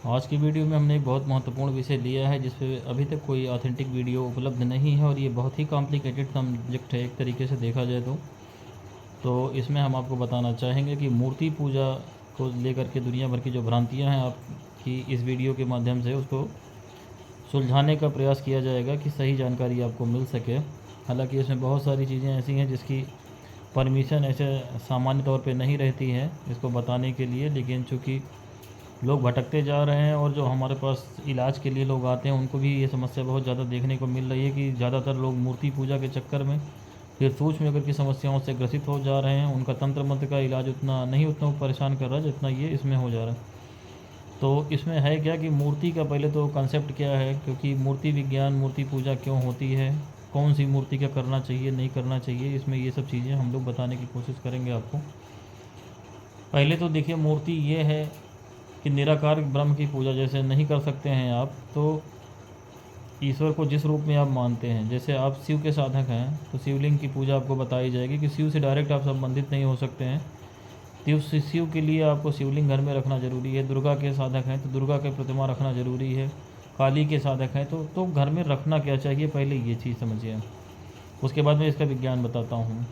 आज की वीडियो में हमने एक बहुत महत्वपूर्ण विषय लिया है जिस पे अभी तक कोई ऑथेंटिक वीडियो उपलब्ध नहीं है और ये बहुत ही कॉम्प्लिकेटेड सब्जेक्ट है एक तरीके से देखा जाए तो इसमें हम आपको बताना चाहेंगे कि मूर्ति पूजा को लेकर के दुनिया भर की जो भ्रांतियाँ हैं आपकी इस वीडियो के माध्यम से उसको सुलझाने का प्रयास किया जाएगा कि सही जानकारी आपको मिल सके। हालांकि इसमें बहुत सारी चीज़ें ऐसी हैं जिसकी परमिशन ऐसे सामान्य तौर पे नहीं रहती है इसको बताने के लिए, लेकिन चूँकि लोग भटकते जा रहे हैं और जो हमारे पास इलाज के लिए लोग आते हैं उनको भी ये समस्या बहुत ज़्यादा देखने को मिल रही है कि ज़्यादातर लोग मूर्ति पूजा के चक्कर में फिर सूक्ष्म अगर की समस्याओं से ग्रसित हो जा रहे हैं। उनका तंत्र मंत्र का इलाज उतना परेशान कर रहा है जितना ये इसमें हो जा रहा है। तो इसमें है क्या कि मूर्ति का पहले तो कंसेप्ट क्या है, क्योंकि मूर्ति विज्ञान, मूर्ति पूजा क्यों होती है, कौन सी मूर्ति का करना चाहिए नहीं करना चाहिए, इसमें ये सब चीज़ें हम लोग बताने की कोशिश करेंगे आपको। पहले तो देखिए, मूर्ति ये है कि निराकार ब्रह्म की पूजा जैसे नहीं कर सकते हैं आप, तो ईश्वर को जिस रूप में आप मानते हैं, जैसे आप शिव के साधक हैं तो शिवलिंग की पूजा आपको बताई जाएगी कि शिव से डायरेक्ट आप संबंधित नहीं हो सकते हैं, तो शिव के लिए आपको शिवलिंग घर में रखना ज़रूरी है। दुर्गा के साधक हैं तो दुर्गा के प्रतिमा रखना ज़रूरी है। काली के साधक हैं तो घर में रखना क्या चाहिए, पहले ये चीज़ समझिए, उसके बाद मैं इसका विज्ञान बताता हूँ।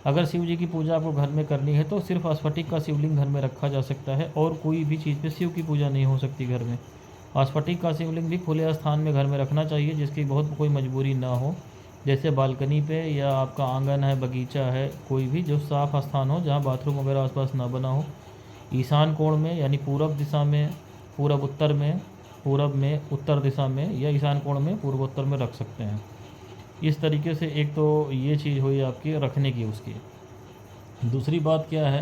अगर शिव जी की पूजा आपको घर में करनी है तो सिर्फ स्फटिक का शिवलिंग घर में रखा जा सकता है और कोई भी चीज़ पे शिव की पूजा नहीं हो सकती घर में। स्फटिक का शिवलिंग भी खुले स्थान में घर में रखना चाहिए जिसकी बहुत कोई मजबूरी ना हो, जैसे बालकनी पे या आपका आंगन है, बगीचा है, कोई भी जो साफ स्थान हो जहाँ बाथरूम वगैरह आसपास ना बना हो। ईशान कोण में यानी पूरब दिशा में, पूरब उत्तर में, पूरब में उत्तर दिशा में, या ईशान कोण में पूर्वोत्तर में रख सकते हैं। इस तरीके से एक तो ये चीज़ हुई आपकी रखने की उसकी। दूसरी बात क्या है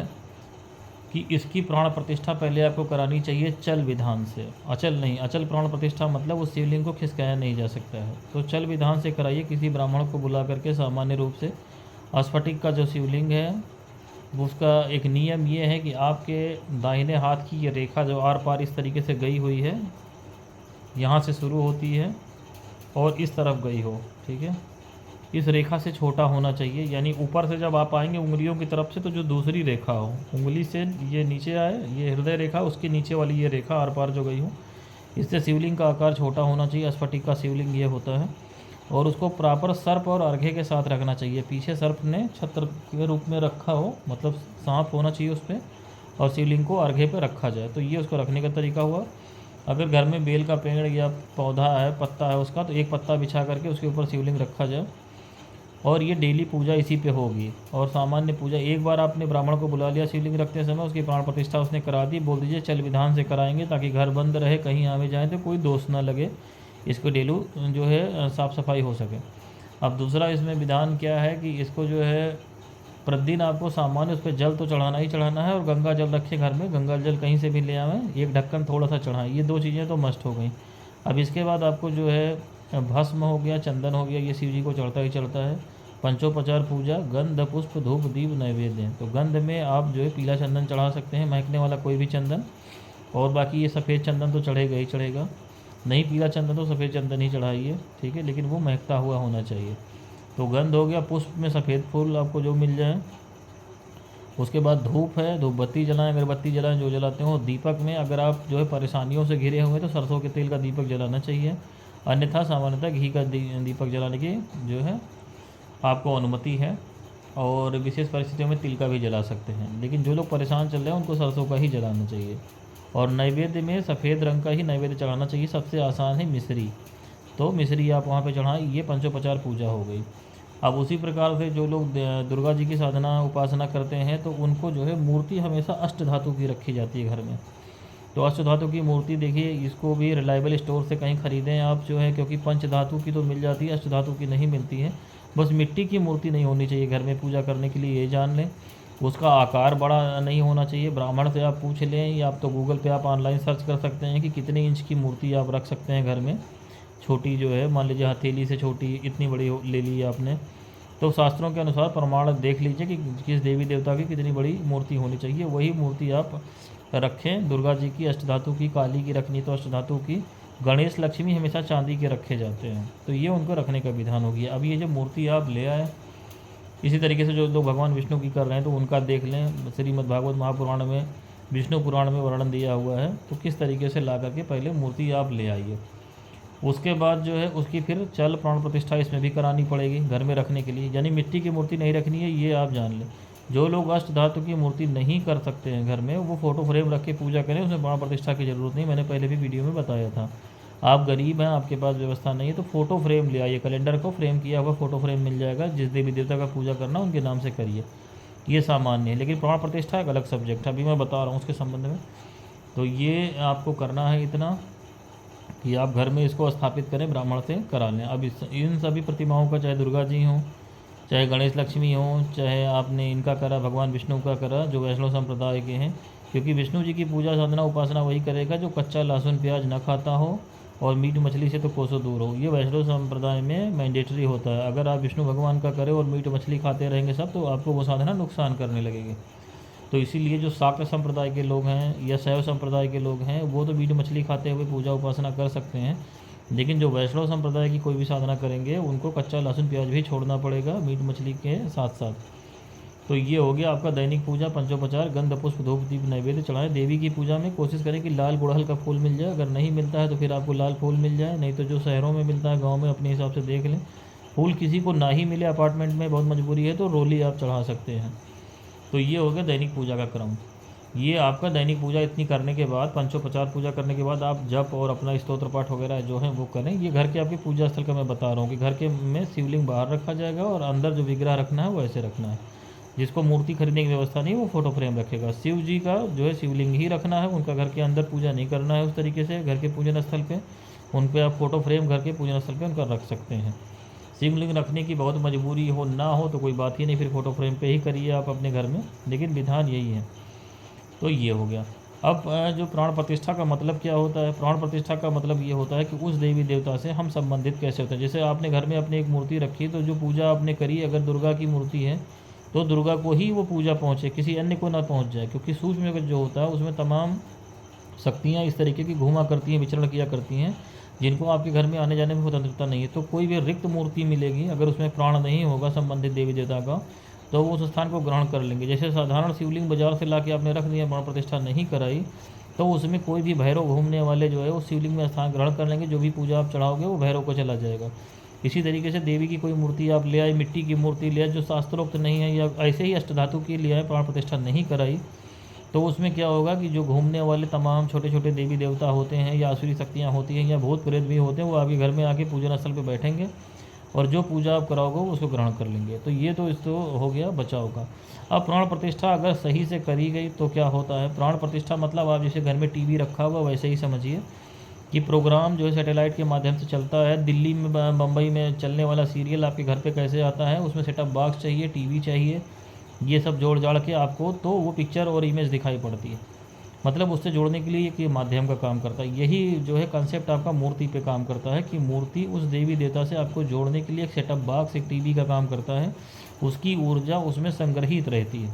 कि इसकी प्राण प्रतिष्ठा पहले आपको करानी चाहिए चल विधान से, अचल नहीं। अचल प्राण प्रतिष्ठा मतलब उस शिवलिंग को खिसकाया नहीं जा सकता है, तो चल विधान से कराइए। किसी ब्राह्मण को बुला करके सामान्य रूप से स्फटिक का जो शिवलिंग है उसका एक नियम ये है कि आपके दाहिने हाथ की ये रेखा जो आर पार इस तरीके से गई हुई है, यहाँ से शुरू होती है और इस तरफ गई हो, ठीक है, इस रेखा से छोटा होना चाहिए। यानी ऊपर से जब आप आएंगे उंगलियों की तरफ से तो जो दूसरी रेखा हो, उंगली से ये नीचे आए, ये हृदय रेखा, उसके नीचे वाली ये रेखा आर पार जो गई हो, इससे शिवलिंग का आकार छोटा होना चाहिए। स्फटिक का शिवलिंग ये होता है और उसको प्रॉपर सर्प और अर्घ्य के साथ रखना चाहिए। पीछे सर्प ने छत्र के रूप में रखा हो, मतलब सांप होना चाहिए उस पर, और शिवलिंग को अर्घ्य पर रखा जाए, तो ये उसको रखने का तरीका हुआ। अगर घर में बेल का पेड़ या पौधा है, पत्ता है उसका, तो एक पत्ता बिछा करके उसके ऊपर शिवलिंग रखा जाए और ये डेली पूजा इसी पे होगी। और सामान्य पूजा, एक बार आपने ब्राह्मण को बुला लिया शिवलिंग रखते समय, उसकी प्राण प्रतिष्ठा उसने करा दी, बोल दीजिए चल विधान से कराएंगे ताकि घर बंद रहे, कहीं आवे जाएँ तो कोई दोष ना लगे, इसको डेलू जो है साफ़ सफाई हो सके। अब दूसरा इसमें विधान क्या है कि इसको जो है प्रतिदिन आपको सामान्य उस पर जल तो चढ़ाना ही चढ़ाना है, और गंगा जल रखें घर में, गंगा जल कहीं से भी ले आवें, एक ढक्कन थोड़ा सा चढ़ाएं, ये दो चीज़ें तो मस्ट हो गई। अब इसके बाद आपको जो है भस्म हो गया, चंदन हो गया, ये शिव जी को चढ़ता ही चढ़ता है। पंचोपचार पूजा, गंध पुष्प धूप दीप नैवेद्य। तो गंध में आप जो है पीला चंदन चढ़ा सकते हैं, महकने वाला कोई भी चंदन, और बाकी ये सफ़ेद चंदन तो चढ़ेगा ही चढ़ेगा, नहीं पीला चंदन तो सफ़ेद चंदन ही चढ़ाइए, ठीक है, लेकिन वो महकता हुआ होना चाहिए। तो गंध हो गया, पुष्प में सफ़ेद फूल आपको जो मिल जाए। उसके बाद धूप है, धूप बत्ती जलाएं, अगरबत्ती जलाएं, जो जलाते हो। दीपक में अगर आप जो है परेशानियों से घिरे हुए तो सरसों के तेल का दीपक जलाना चाहिए, अन्यथा सामान्यतः घी का दीपक जलाने की जो है आपको अनुमति है, और विशेष परिस्थितियों में तिल का भी जला सकते हैं, लेकिन जो लोग परेशान चल रहे हैं उनको सरसों का ही जलाना चाहिए। और नैवेद्य में सफ़ेद रंग का ही नैवेद्य चढ़ाना चाहिए, सबसे आसान है मिश्री, तो मिश्री आप वहाँ पे चढ़ाएं। ये पंचोपचार पूजा हो गई। अब उसी प्रकार से जो लोग दुर्गा जी की साधना उपासना करते हैं तो उनको जो है मूर्ति हमेशा अष्ट धातु की रखी जाती है घर में। तो अष्ट धातु की मूर्ति देखिए, इसको भी रिलायबल स्टोर से कहीं ख़रीदें आप जो है, क्योंकि पंच धातु की तो मिल जाती है, अष्ट धातु की नहीं मिलती है। बस मिट्टी की मूर्ति नहीं होनी चाहिए घर में पूजा करने के लिए, ये जान लें। उसका आकार बड़ा नहीं होना चाहिए। ब्राह्मण से आप पूछ लें, या आप तो गूगल पे आप ऑनलाइन सर्च कर सकते हैं कि कितने इंच की मूर्ति आप रख सकते हैं घर में। छोटी जो है, मान लीजिए हथेली से छोटी, इतनी बड़ी ले ली आपने, तो शास्त्रों के अनुसार प्रमाण देख लीजिए कि किस देवी देवता की कितनी बड़ी मूर्ति होनी चाहिए, वही मूर्ति आप रखें। दुर्गा जी की अष्टधातु की, काली की रखनी तो अष्टधातु की, गणेश लक्ष्मी हमेशा चांदी के रखे जाते हैं, तो ये उनको रखने का विधान हो गया। अब ये जो मूर्ति आप ले आए, इसी तरीके से जो लोग भगवान विष्णु की कर रहे हैं तो उनका देख लें। श्रीमद् भागवत महापुराण में विष्णु पुराण में वर्णन दिया हुआ है। तो किस तरीके से ला करके पहले मूर्ति आप ले आइए। उसके बाद जो है उसकी फिर चल प्राण प्रतिष्ठा इसमें भी करानी पड़ेगी घर में रखने के लिए, यानी मिट्टी की मूर्ति नहीं रखनी है, ये आप जान लें। जो लोग अष्ट धातु की मूर्ति नहीं कर सकते हैं घर में, वो फोटो फ्रेम रख के पूजा करें, उसमें प्राण प्रतिष्ठा की ज़रूरत नहीं। मैंने पहले भी वीडियो में बताया था। आप गरीब हैं, आपके पास व्यवस्था नहीं है, तो फ़ोटो फ्रेम ले आइए। कैलेंडर को फ्रेम किया हुआ फ़ोटो फ्रेम मिल जाएगा, जिस देवी देवता का पूजा करना उनके नाम से करिए, ये सामान्य है। लेकिन प्राण प्रतिष्ठा एक अलग सब्जेक्ट है, अभी मैं बता रहा हूँ उसके संबंध में। तो ये आपको करना है इतना कि आप घर में इसको स्थापित करें, ब्राह्मण से करा लें। अब इन सभी प्रतिमाओं का, चाहे दुर्गा जी हों, चाहे गणेश लक्ष्मी हों, चाहे आपने इनका करा भगवान विष्णु का करा जो वैष्णव संप्रदाय के हैं, क्योंकि विष्णु जी की पूजा साधना उपासना वही करेगा जो कच्चा लहसुन प्याज न खाता हो और मीट मछली से तो कोसों दूर हो। ये वैष्णव संप्रदाय में मैंडेटरी होता है। अगर आप विष्णु भगवान का करें और मीट मछली खाते रहेंगे सब, तो आपको वो साधना नुकसान करने लगेगी। तो इसीलिए जो शाक्त संप्रदाय के लोग हैं या शैव संप्रदाय के लोग हैं, वो तो मीट मछली खाते हुए पूजा उपासना कर सकते हैं। लेकिन जो वैष्णव संप्रदाय की कोई भी साधना करेंगे, उनको कच्चा लहसुन प्याज भी छोड़ना पड़ेगा मीट मछली के साथ साथ। तो ये हो गया आपका दैनिक पूजा, पंचोपचार, गंध पुष्प धूप दीप नैवेद्य चढ़ाएं। देवी की पूजा में कोशिश करें कि लाल गुड़हल का फूल मिल जाए, अगर नहीं मिलता है तो फिर आपको लाल फूल मिल जाए, नहीं तो जो शहरों में मिलता है गाँव में अपने हिसाब से देख लें। फूल किसी को ना ही मिले, अपार्टमेंट में बहुत मजबूरी है, तो रोली आप चढ़ा सकते हैं। तो ये हो गया दैनिक पूजा का क्रम। ये आपका दैनिक पूजा इतनी करने के बाद, पंचोपचार पूजा करने के बाद आप जप और अपना स्तोत्र पाठ वगैरह जो है वो करें। ये घर के आपके पूजा स्थल का मैं बता रहा हूँ कि घर के में शिवलिंग बाहर रखा जाएगा और अंदर जो विग्रह रखना है वो ऐसे रखना है। जिसको मूर्ति खरीदने की व्यवस्था नहीं, वो फोटो फ्रेम रखेगा। शिव जी का जो है शिवलिंग ही रखना है, उनका घर के अंदर पूजा नहीं करना है। उस तरीके से घर के पूजन स्थल पर उन पर आप फोटो फ्रेम घर के पूजन स्थल पर उनका रख सकते हैं। शिवलिंग रखने की बहुत मजबूरी हो ना हो तो कोई बात ही नहीं, फिर फोटो फ्रेम पे ही करिए आप अपने घर में, लेकिन विधान यही है। तो ये हो गया। अब जो प्राण प्रतिष्ठा का मतलब क्या होता है? प्राण प्रतिष्ठा का मतलब ये होता है कि उस देवी देवता से हम संबंधित कैसे होते हैं। जैसे आपने घर में अपनी एक मूर्ति रखी, तो जो पूजा आपने करी, अगर दुर्गा की मूर्ति है तो दुर्गा को ही वो पूजा पहुँचे, किसी अन्य को ना पहुँच जाए। क्योंकि सूक्ष्म जगत जो होता है उसमें तमाम शक्तियाँ इस तरीके की घूमा करती हैं, विचरण किया करती हैं, जिनको आपके घर में आने जाने में स्वतंत्रता नहीं है। तो कोई भी रिक्त मूर्ति मिलेगी, अगर उसमें प्राण नहीं होगा संबंधित देवी देवता का, तो वो उस स्थान को ग्रहण कर लेंगे। जैसे साधारण शिवलिंग बाजार से ला के आपने रख दिया, प्राण प्रतिष्ठा नहीं कराई, तो उसमें कोई भी भैरव घूमने वाले जो है उस शिवलिंग में स्थान ग्रहण कर लेंगे। जो भी पूजा आप चढ़ाओगे वो भैरव को चला जाएगा। इसी तरीके से देवी की कोई मूर्ति आप ले आए, मिट्टी की मूर्ति ले आए जो शास्त्रोक्त नहीं है, या ऐसे ही अष्टधातु की ले आए, प्राण प्रतिष्ठा नहीं कराई, तो उसमें क्या होगा कि जो घूमने वाले तमाम छोटे छोटे देवी देवता होते हैं, या आसुरी शक्तियाँ होती हैं, या भूत प्रेत भी होते हैं, वो आपके घर में आके पूजन स्थल पर बैठेंगे और जो पूजा आप कराओगे उसको ग्रहण कर लेंगे। तो ये तो इसको हो गया बचाव का। अब प्राण प्रतिष्ठा अगर सही से करी गई तो क्या होता है? प्राण प्रतिष्ठा मतलब आप जैसे घर में टीवी रखा हुआ वैसे ही समझिए कि प्रोग्राम जो है सैटेलाइट के माध्यम से चलता है। दिल्ली में, बम्बई में चलने वाला सीरियल आपके घर पे कैसे आता है, उसमें सेटअप बॉक्स चाहिए, टीवी चाहिए, ये सब जोड़ जाड़ के आपको तो वो पिक्चर और इमेज दिखाई पड़ती है। मतलब उससे जोड़ने के लिए एक माध्यम का काम करता है। यही जो है कंसेप्ट आपका मूर्ति पे काम करता है कि मूर्ति उस देवी देवता से आपको जोड़ने के लिए एक सेटअप बॉक्स, एक टीवी का काम करता है। उसकी ऊर्जा उसमें संग्रहित रहती है।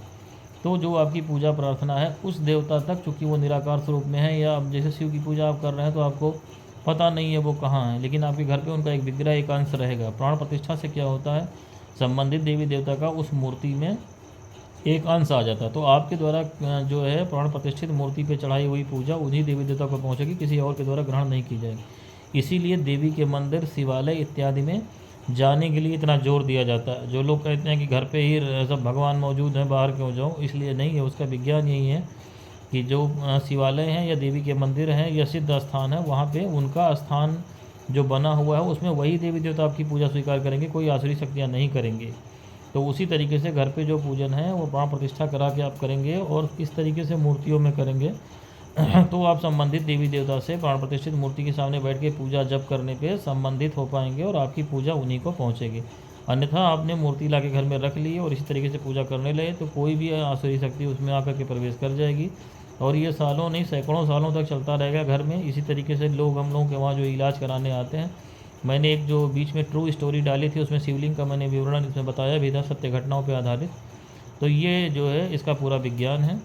तो जो आपकी पूजा प्रार्थना है उस देवता तक, चूँकि वो निराकार स्वरूप में है, या अब जैसे शिव की पूजा आप कर रहे हैं तो आपको पता नहीं है वो कहाँ है, लेकिन आपके घर पे उनका एक विग्रह, एक अंश रहेगा। प्राण प्रतिष्ठा से क्या होता है? संबंधित देवी देवता का उस मूर्ति में एक अंश आ जाता है। तो आपके द्वारा जो है प्राण प्रतिष्ठित मूर्ति पे चढ़ाई हुई पूजा उन्हीं देवी देवता को पहुँचेगी, किसी और के द्वारा ग्रहण नहीं की जाएगी। इसीलिए देवी के मंदिर, शिवालय इत्यादि में जाने के लिए इतना जोर दिया जाता है। जो लोग कहते हैं कि घर पे ही सब भगवान मौजूद हैं, बाहर क्यों जाओ, इसलिए नहीं है। उसका विज्ञान यही है कि जो शिवालय हैं या देवी के मंदिर हैं या सिद्ध स्थान है, वहाँ पे उनका स्थान जो बना हुआ है उसमें वही देवी देवता आपकी पूजा स्वीकार करेंगे, कोई आसुरी शक्तियाँ नहीं करेंगे। तो उसी तरीके से घर पे जो पूजन है वो प्राण प्रतिष्ठा करा के आप करेंगे, और इस तरीके से मूर्तियों में करेंगे तो आप संबंधित देवी देवता से प्राण प्रतिष्ठित मूर्ति के सामने बैठ के पूजा जप करने पे संबंधित हो पाएंगे, और आपकी पूजा उन्हीं को पहुंचेगी। अन्यथा आपने मूर्ति ला के घर में रख ली और इसी तरीके से पूजा करने लगे तो कोई भी आसुरी शक्ति उसमें आकर के प्रवेश कर जाएगी, और ये सालों नहीं सैकड़ों सालों तक चलता रहेगा घर में। इसी तरीके से लोग, हम लोगों के वहाँ जो इलाज कराने आते हैं, मैंने एक जो बीच में ट्रू स्टोरी डाली थी उसमें शिवलिंग का मैंने विवरण इसमें बताया भी था, सत्य घटनाओं पर आधारित। तो ये जो है इसका पूरा विज्ञान है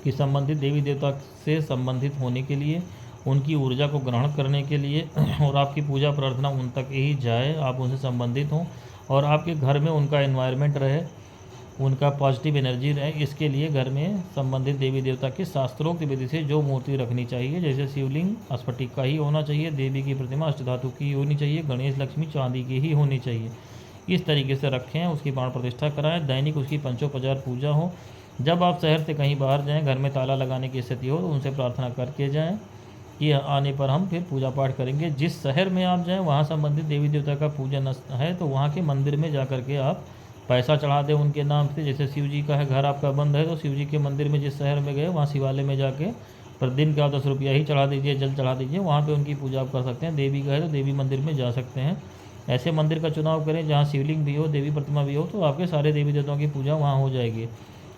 कि संबंधित देवी देवता से संबंधित होने के लिए, उनकी ऊर्जा को ग्रहण करने के लिए, और आपकी पूजा प्रार्थना उन तक ही जाए, आप उनसे संबंधित हों और आपके घर में उनका एनवायरनमेंट रहे, उनका पॉजिटिव एनर्जी रहे, इसके लिए घर में संबंधित देवी देवता के शास्त्रोक्त विधि से जो मूर्ति रखनी चाहिए, जैसे शिवलिंग स्फटिक का ही होना चाहिए, देवी की प्रतिमा अष्टधातु की होनी चाहिए, गणेश लक्ष्मी चांदी की ही होनी चाहिए, इस तरीके से रखें। उसकी प्राण प्रतिष्ठा कराएं, दैनिक उसकी पंचोपचार पूजा हो। जब आप शहर से कहीं बाहर जाएं, घर में ताला लगाने की स्थिति हो तो उनसे प्रार्थना करके जाएं कि आने पर हम फिर पूजा पाठ करेंगे। जिस शहर में आप जाएं वहाँ संबंधित देवी देवता का पूजन है तो वहाँ के मंदिर में जा कर के आप पैसा चढ़ा दें उनके नाम से। जैसे शिव जी का है, घर आपका बंद है तो शिव जी के मंदिर में जिस शहर में गए वहाँ शिवालय में जाके प्रतिदिन का 10 रुपया ही चढ़ा दीजिए, जल चढ़ा दीजिए, वहाँ पे उनकी पूजा आप कर सकते हैं। देवी का है तो देवी मंदिर में जा सकते हैं। ऐसे मंदिर का चुनाव करें जहाँ शिवलिंग भी हो, देवी प्रतिमा भी हो, तो आपके सारे देवी देवताओं की पूजा वहाँ हो जाएगी।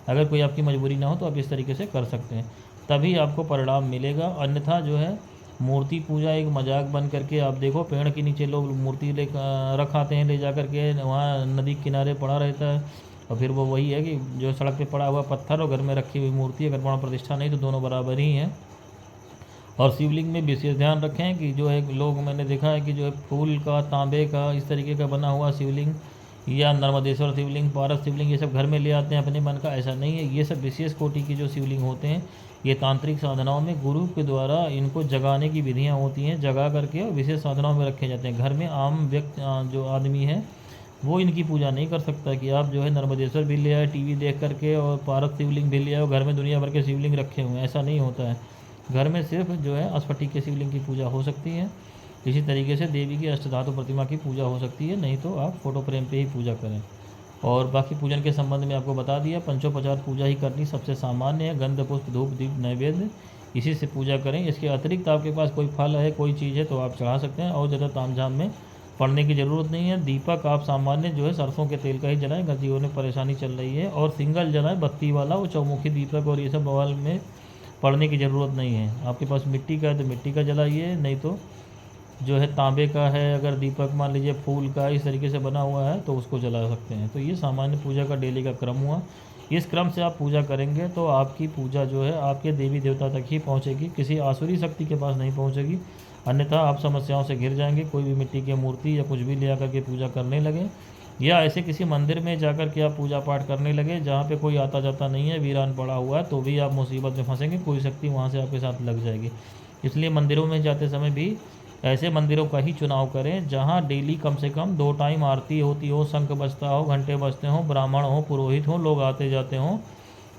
अगर कोई आपकी मजबूरी ना हो तो आप इस तरीके से कर सकते हैं, तभी आपको परिणाम मिलेगा। अन्यथा जो है मूर्ति पूजा एक मजाक बन करके, आप देखो पेड़ के नीचे लोग मूर्ति ले रखाते हैं, ले जा करके वहाँ नदी किनारे पड़ा रहता है, और फिर वो वही है कि जो सड़क पे पड़ा हुआ पत्थर और घर में रखी हुई मूर्ति, अगर प्राण प्रतिष्ठा नहीं तो दोनों बराबर ही हैं। और शिवलिंग में विशेष ध्यान रखें कि जो है लोग, मैंने देखा है कि जो है फूल का, तांबे का, इस तरीके का बना हुआ शिवलिंग या नर्मदेश्वर शिवलिंग, पारस शिवलिंग, ये सब घर में ले आते हैं अपने मन का। ऐसा नहीं है, ये सब विशेष कोटि की जो शिवलिंग होते हैं, ये तांत्रिक साधनाओं में गुरु के द्वारा इनको जगाने की विधियाँ होती हैं, जगा करके और विशेष साधनाओं में रखे जाते हैं। घर में आम व्यक्ति जो आदमी है वो इनकी पूजा नहीं कर सकता कि आप जो है नर्मदेश्वर भी ले आए टीवी देख करके और पारस शिवलिंग भी ले आए और घर में दुनिया भर के शिवलिंग रखे हुए हैं, ऐसा नहीं होता है। घर में सिर्फ जो है स्फटिक के शिवलिंग की पूजा हो सकती है। इसी तरीके से देवी की अष्टधातु प्रतिमा की पूजा हो सकती है, नहीं तो आप फोटो फ्रेम पे ही पूजा करें। और बाकी पूजन के संबंध में आपको बता दिया, पंचोपचार पूजा ही करनी सबसे सामान्य है। गंध पुष्प धूप दीप नैवेद्य इसी से पूजा करें। इसके अतिरिक्त आपके पास कोई फल है, कोई चीज़ है तो आप चढ़ा सकते हैं, और ज़्यादा तामझाम में पढ़ने की ज़रूरत नहीं है। दीपक आप सामान्य जो है सरसों के तेल का ही जलाएं, गतियों में परेशानी चल रही है, और सिंगल जलाएं बत्ती वाला, वो चौमुखी दीपक और ये सब बवाल में पढ़ने की ज़रूरत नहीं है। आपके पास मिट्टी का है तो मिट्टी का जलाइए, नहीं तो जो है तांबे का है अगर दीपक, मान लीजिए फूल का इस तरीके से बना हुआ है तो उसको जला सकते हैं। तो ये सामान्य पूजा का डेली का क्रम हुआ। इस क्रम से आप पूजा करेंगे तो आपकी पूजा जो है आपके देवी देवता तक ही पहुंचेगी, किसी आसुरी शक्ति के पास नहीं पहुंचेगी। अन्यथा आप समस्याओं से घिर जाएंगे। कोई भी मिट्टी की मूर्ति या कुछ भी ले आकर के पूजा करने लगे, या ऐसे किसी मंदिर में जाकर के आप पूजा पाठ करने लगे जहाँ पे कोई आता जाता नहीं है, वीरान पड़ा हुआ है, तो भी आप मुसीबत में फंसेंगे। कोई शक्ति वहाँ से आपके साथ लग जाएगी। इसलिए मंदिरों में जाते समय भी ऐसे मंदिरों का ही चुनाव करें जहाँ डेली कम से कम 2 टाइम आरती होती हो, शंख बजता हो, घंटे बजते हों, ब्राह्मण हो, पुरोहित हो, लोग आते जाते हों।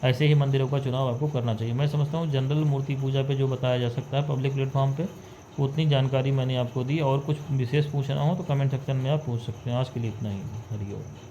ऐसे ही मंदिरों का चुनाव आपको करना चाहिए। मैं समझता हूँ जनरल मूर्ति पूजा पे जो बताया जा सकता है पब्लिक प्लेटफॉर्म पे, उतनी जानकारी मैंने आपको दी। और कुछ विशेष पूछना हो तो कमेंट सेक्शन में आप पूछ सकते हैं। आज के लिए इतना ही। हरिओम।